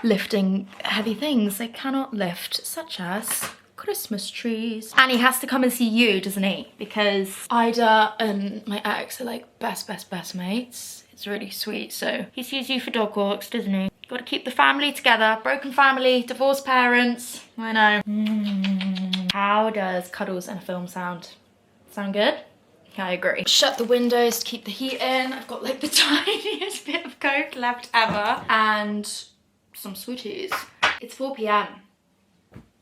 lifting heavy things I cannot lift, such as Christmas trees. And he has to come and see you, doesn't he? Because Ida and my ex are like best mates. It's really sweet. So he sees you for dog walks, doesn't he? Got to keep the family together. Broken family, divorced parents. I know. How does cuddles and a film sound? Sound good? Yeah, I agree. Shut the windows to keep the heat in. I've got like the tiniest bit of Coke left ever. And some sweeties. It's 4 p.m.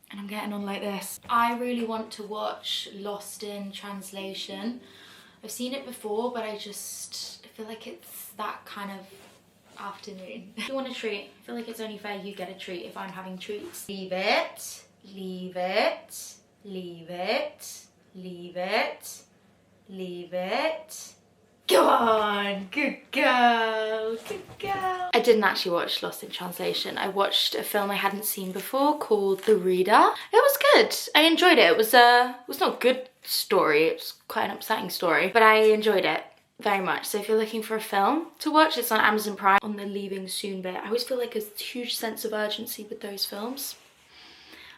and I'm getting on like this. I really want to watch Lost in Translation. I've seen it before, but I feel like it's that kind of afternoon. If you want a treat, I feel like it's only fair you get a treat if I'm having treats. Leave it, leave it, leave it, leave it, leave it. Go on, good girl, good girl. I didn't actually watch Lost in Translation. I watched a film I hadn't seen before called The Reader. It was good. I enjoyed it. It was not a good story. It was quite an upsetting story, but I enjoyed it very much. So if you're looking for a film to watch, it's on Amazon Prime on the leaving soon bit. I always feel like a huge sense of urgency with those films.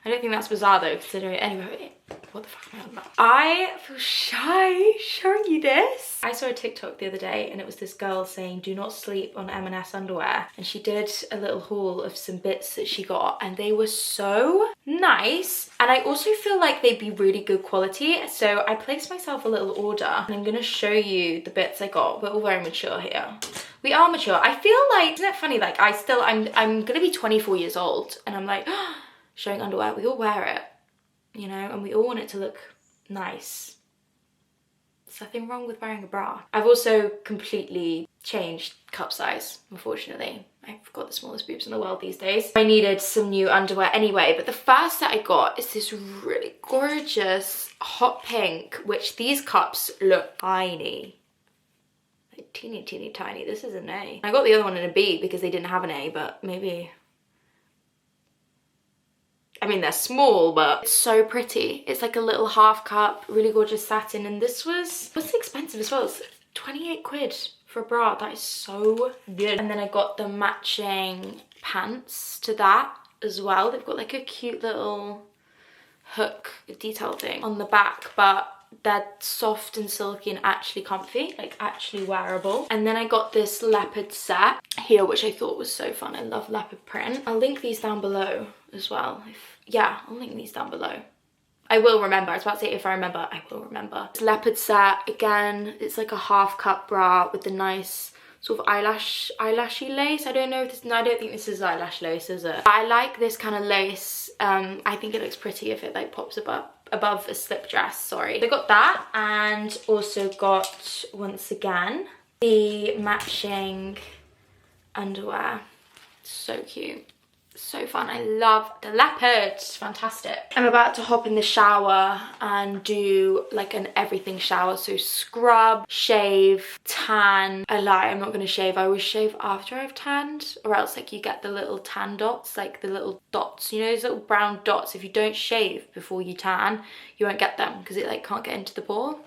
I don't think that's bizarre though, considering, anyway, what the fuck am I on about? I feel shy showing you this. I saw a TikTok the other day and it was this girl saying, do not sleep on M&S underwear. And she did a little haul of some bits that she got and they were so nice. And I also feel like they'd be really good quality. So I placed myself a little order and I'm gonna show you the bits I got. We're all very mature here. We are mature. I feel like, isn't it funny? Like I'm gonna be 24 years old and I'm like, showing underwear, we all wear it, you know, and we all want it to look nice. There's nothing wrong with wearing a bra. I've also completely changed cup size, unfortunately. I've got the smallest boobs in the world these days. I needed some new underwear anyway, but the first that I got is this really gorgeous hot pink, which these cups look tiny. Like teeny tiny. This is an A. I got the other one in a B because they didn't have an A, but maybe, I mean, they're small, but it's so pretty. It's like a little half cup, really gorgeous satin. And this was expensive as well. It's 28 quid for a bra. That is so good. And then I got the matching pants to that as well. They've got like a cute little hook detail thing on the back, but they're soft and silky and actually comfy, like actually wearable. And then I got this leopard set here, which I thought was so fun. I love leopard print. I'll link these down below as well. Yeah, I'll link these down below. I will remember. I was about to say if I remember, I will remember. It's leopard set, again, it's like a half cup bra with the nice sort of eyelashy lace. I don't know if this, no, I don't think this is eyelash lace, is it? I like this kind of lace. I think it looks pretty if it like pops above a slip dress, sorry. So I got that and also got, once again, the matching underwear. So cute. so fun. I love the leopard. It's fantastic. I'm about to hop in the shower and do like an everything shower. So scrub, shave, tan. I lie, I'm not gonna shave. I always shave after I've tanned, or else like you get the little tan dots, like the little dots, you know, those little brown dots. If you don't shave before you tan, you won't get them because it like can't get into the pore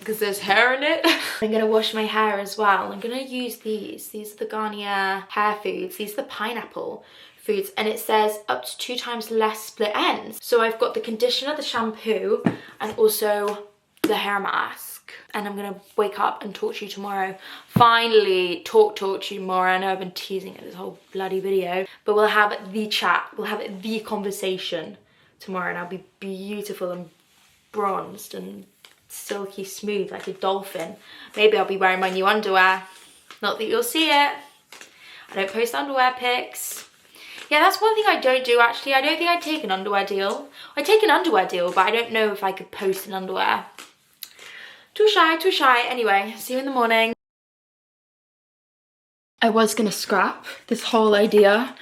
because there's hair in it. I'm gonna wash my hair as well. I'm gonna use these. These are the Garnier hair foods. These are the pineapple foods, and it says up to 2 times less split ends. So I've got the conditioner, the shampoo, and also the hair mask. And I'm gonna wake up and talk to you tomorrow. Finally talk to you tomorrow. I know I've been teasing it this whole bloody video, but we'll have the chat. We'll have the conversation tomorrow, and I'll be beautiful and bronzed and silky smooth like a dolphin. Maybe I'll be wearing my new underwear. Not that you'll see it. I don't post underwear pics. Yeah, that's one thing I don't do actually. I don't think I'd take an underwear deal. I'd take an underwear deal, but I don't know if I could post an underwear. Too shy, too shy. Anyway, see you in the morning. I was gonna scrap this whole idea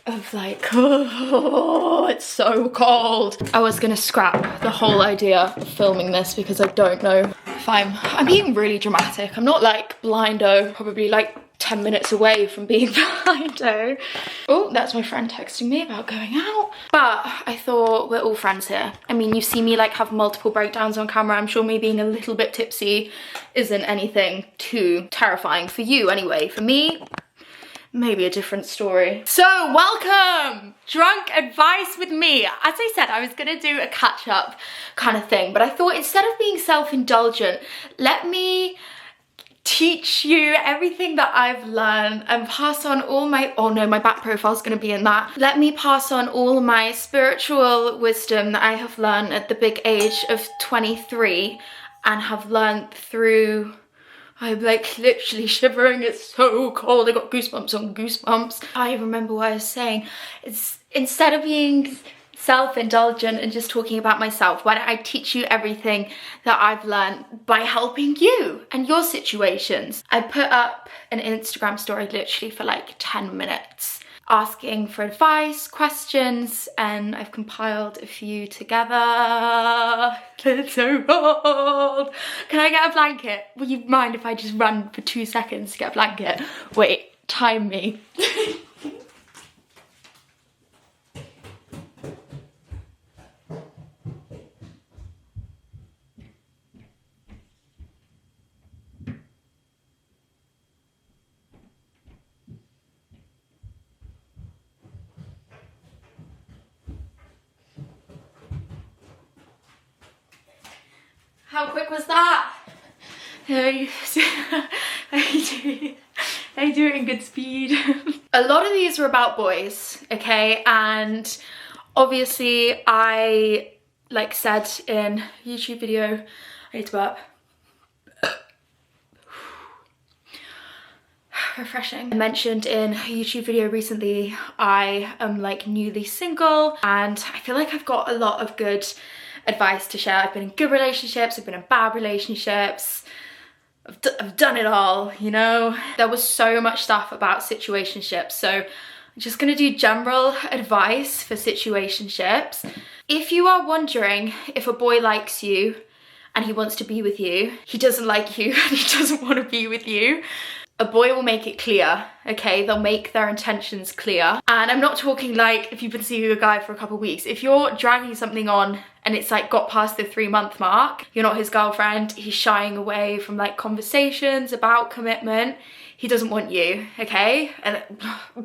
of like, oh, it's so cold. I was gonna scrap the whole idea of filming this because I don't know if I'm being really dramatic. I'm not like blindo, probably like 10 minutes away from being blindo. Oh, that's my friend texting me about going out. But I thought we're all friends here. I mean, you see me like have multiple breakdowns on camera. I'm sure me being a little bit tipsy isn't anything too terrifying for you anyway. For me, maybe a different story. So welcome, drunk advice with me. As I said, I was gonna do a catch up kind of thing, but I thought instead of being self-indulgent, let me teach you everything that I've learned and pass on all my, oh no, my back profile's gonna be in that. Let me pass on all my spiritual wisdom that I have learned at the big age of 23 and have learned through, I'm like literally shivering, it's so cold, I got goosebumps on goosebumps. I remember what I was saying. It's instead of being self-indulgent and just talking about myself, why don't I teach you everything that I've learned by helping you and your situations. I put up an Instagram story literally for like 10 minutes asking for advice, questions, and I've compiled a few together. It's so cold. Can I get a blanket? Will you mind if I just run for 2 seconds to get a blanket? Wait, time me. How quick was that? Are you doing good speed? A lot of these are about boys, okay? And obviously I like said in a YouTube video, I need to burp. Refreshing. I mentioned in a YouTube video recently, I am like newly single and I feel like I've got a lot of good advice to share. I've been in good relationships, I've been in bad relationships, I've done it all, you know? There was so much stuff about situationships, so I'm just gonna do general advice for situationships. If you are wondering if a boy likes you and he wants to be with you, he doesn't like you and he doesn't want to be with you, a boy will make it clear, okay? They'll make their intentions clear. And I'm not talking like if you've been seeing a guy for a couple of weeks. If you're dragging something on and it's like got past the 3-month mark, you're not his girlfriend, he's shying away from like conversations about commitment, he doesn't want you, okay? And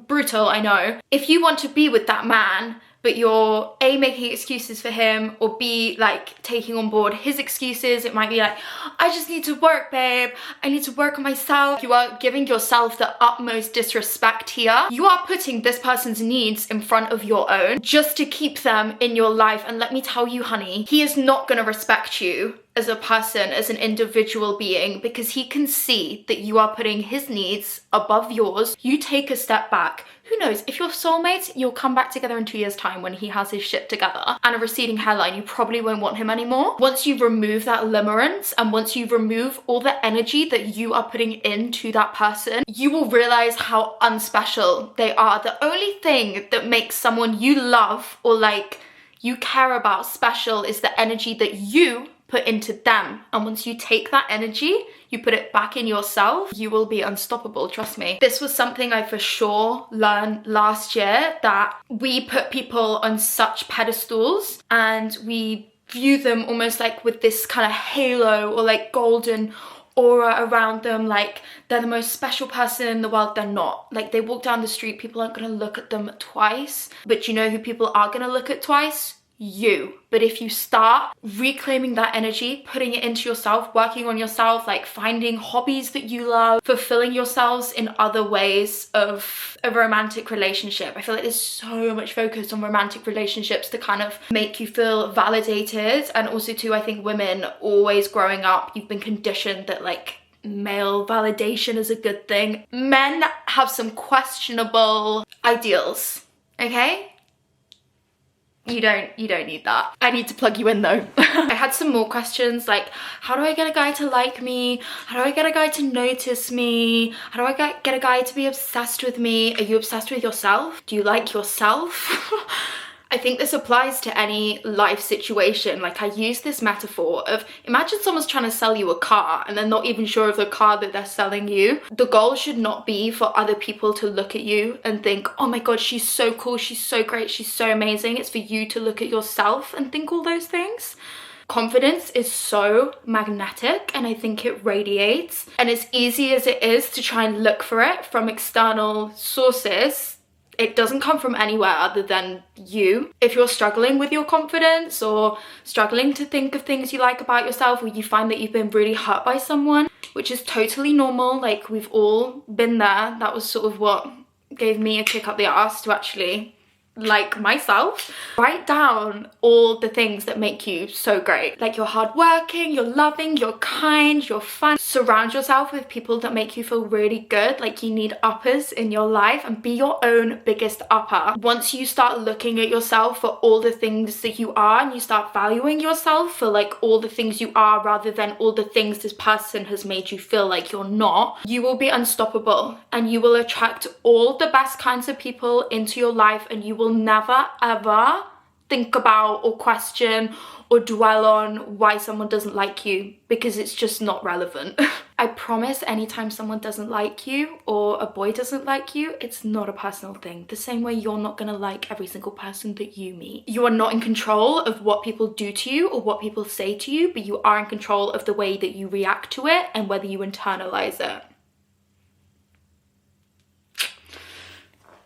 brutal, I know. If you want to be with that man, but you're A, making excuses for him, or B, like taking on board his excuses. It might be like, I just need to work, babe. I need to work on myself. You are giving yourself the utmost disrespect here. You are putting this person's needs in front of your own just to keep them in your life. And let me tell you, honey, he is not gonna respect you as a person, as an individual being, because he can see that you are putting his needs above yours. You take a step back. Who knows, if you're soulmates, you'll come back together in 2 years' time when he has his shit together and a receding hairline. You probably won't want him anymore. Once you remove that limerence and once you remove all the energy that you are putting into that person, you will realize how unspecial they are. The only thing that makes someone you love or like you care about special is the energy that you put into them. And once you take that energy, you put it back in yourself, you will be unstoppable, trust me. This was something I for sure learned last year, that we put people on such pedestals and we view them almost like with this kind of halo or like golden aura around them, like they're the most special person in the world. They're not. Like, they walk down the street, people aren't gonna look at them twice. But you know who people are gonna look at twice? You. But if you start reclaiming that energy, putting it into yourself, working on yourself, like finding hobbies that you love, fulfilling yourselves in other ways of a romantic relationship. I feel like there's so much focus on romantic relationships to kind of make you feel validated. And also too, I think women always growing up, you've been conditioned that like male validation is a good thing. Men have some questionable ideals, okay? You don't need that. I need to plug you in though. I had some more questions like, how do I get a guy to like me? How do I get a guy to notice me? How do I get a guy to be obsessed with me? Are you obsessed with yourself? Do you like yourself? I think this applies to any life situation. Like, I use this metaphor of, imagine someone's trying to sell you a car and they're not even sure of the car that they're selling you. The goal should not be for other people to look at you and think, oh my God, she's so cool, she's so great, she's so amazing. It's for you to look at yourself and think all those things. Confidence is so magnetic and I think it radiates. And as easy as it is to try and look for it from external sources, it doesn't come from anywhere other than you. If you're struggling with your confidence or struggling to think of things you like about yourself, or you find that you've been really hurt by someone, which is totally normal, like we've all been there. That was sort of what gave me a kick up the arse to actually like myself. Write down all the things that make you so great. Like, you're hardworking, you're loving, you're kind, you're fun. Surround yourself with people that make you feel really good. Like, you need uppers in your life, and be your own biggest upper. Once you start looking at yourself for all the things that you are, and you start valuing yourself for like all the things you are rather than all the things this person has made you feel like you're not, you will be unstoppable and you will attract all the best kinds of people into your life, and you will never ever think about or question or dwell on why someone doesn't like you, because it's just not relevant. I promise, anytime someone doesn't like you or a boy doesn't like you, it's not a personal thing. The same way you're not gonna like every single person that you meet. You are not in control of what people do to you or what people say to you, but you are in control of the way that you react to it and whether you internalize it.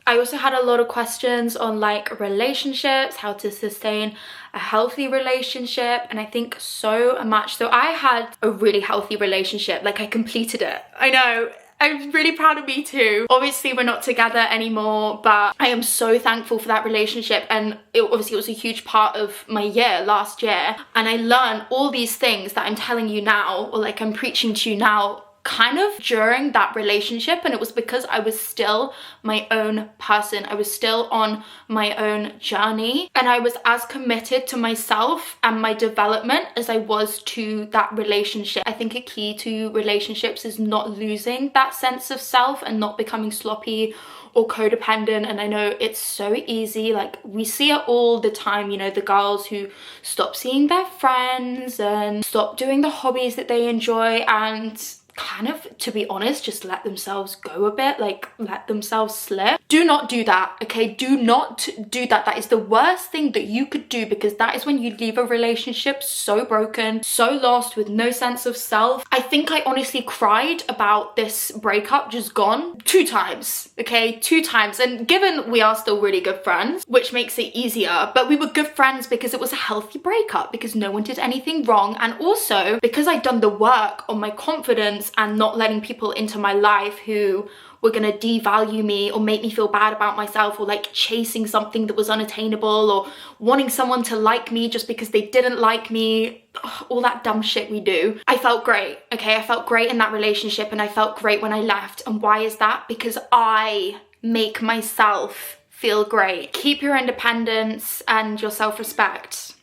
I also had a lot of questions on like relationships, how to sustain a healthy relationship, and I think so much. So I had a really healthy relationship, like I completed it. I know, I'm really proud of me too. Obviously we're not together anymore, but I am so thankful for that relationship, and it was a huge part of my year last year, and I learned all these things that I'm telling you now, or like I'm preaching to you now, kind of during that relationship. And it was because I was still my own person. I was still on my own journey, and I was as committed to myself and my development as I was to that relationship. I think a key to relationships is not losing that sense of self and not becoming sloppy or codependent. And I know it's so easy, like we see it all the time, you know, the girls who stop seeing their friends and stop doing the hobbies that they enjoy and kind of, to be honest, just let themselves go a bit, like let themselves slip. Do not do that, okay? Do not do that. That is the worst thing that you could do, because that is when you leave a relationship so broken, so lost, with no sense of self. I think I honestly cried about this breakup just gone 2 times, okay? 2 times. And given we are still really good friends, which makes it easier, but we were good friends because it was a healthy breakup, because no one did anything wrong, and also because I'd done the work on my confidence confidence and not letting people into my life who were gonna devalue me or make me feel bad about myself, or like chasing something that was unattainable, or wanting someone to like me just because they didn't like me, all that dumb shit we do. I felt great, okay? I felt great in that relationship, and I felt great when I left. And why is that? Because I make myself feel great. Keep your independence and your self-respect,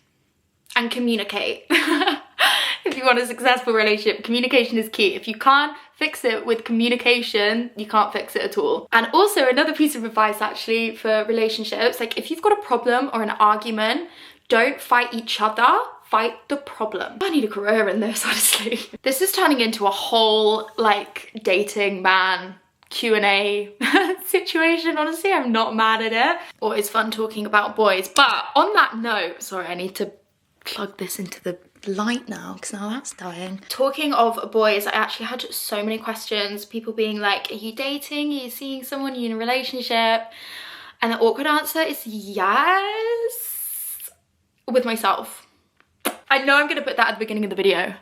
and communicate. If you want a successful relationship, communication is key. If you can't fix it with communication, you can't fix it at all. And also another piece of advice actually for relationships, like if you've got a problem or an argument, don't fight each other, fight the problem. I need a career in this, honestly. This is turning into a whole like dating man Q&A situation. Honestly, I'm not mad at it. Always fun talking about boys. But on that note, sorry, I need to plug this into the light now because now that's dying. Talking of boys, I actually had so many questions. People being like, are you dating? Are you seeing someone? Are you in a relationship? And the awkward answer is yes. With myself. I know I'm gonna put that at the beginning of the video.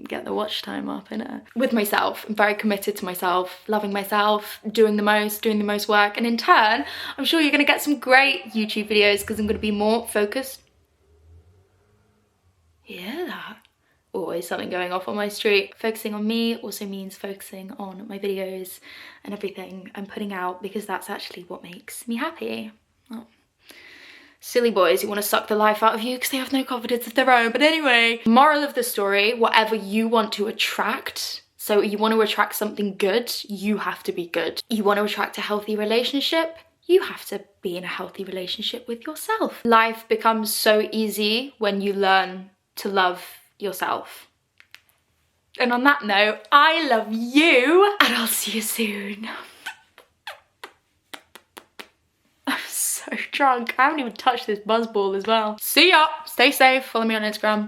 Get the watch time up, innit? With myself, I'm very committed to myself, loving myself, doing the most work, and in turn, I'm sure you're gonna get some great YouTube videos because I'm gonna be more focused. Yeah, that. Always something going off on my street. Focusing on me also means focusing on my videos and everything I'm putting out, because that's actually what makes me happy. Oh. Silly boys who want to suck the life out of you because they have no confidence of their own. But anyway, moral of the story, whatever you want to attract, so you want to attract something good, you have to be good. You want to attract a healthy relationship, you have to be in a healthy relationship with yourself. Life becomes so easy when you learn to love yourself. And on that note, I love you and I'll see you soon. So drunk. I haven't even touched this buzzball as well. See ya. Stay safe. Follow me on Instagram.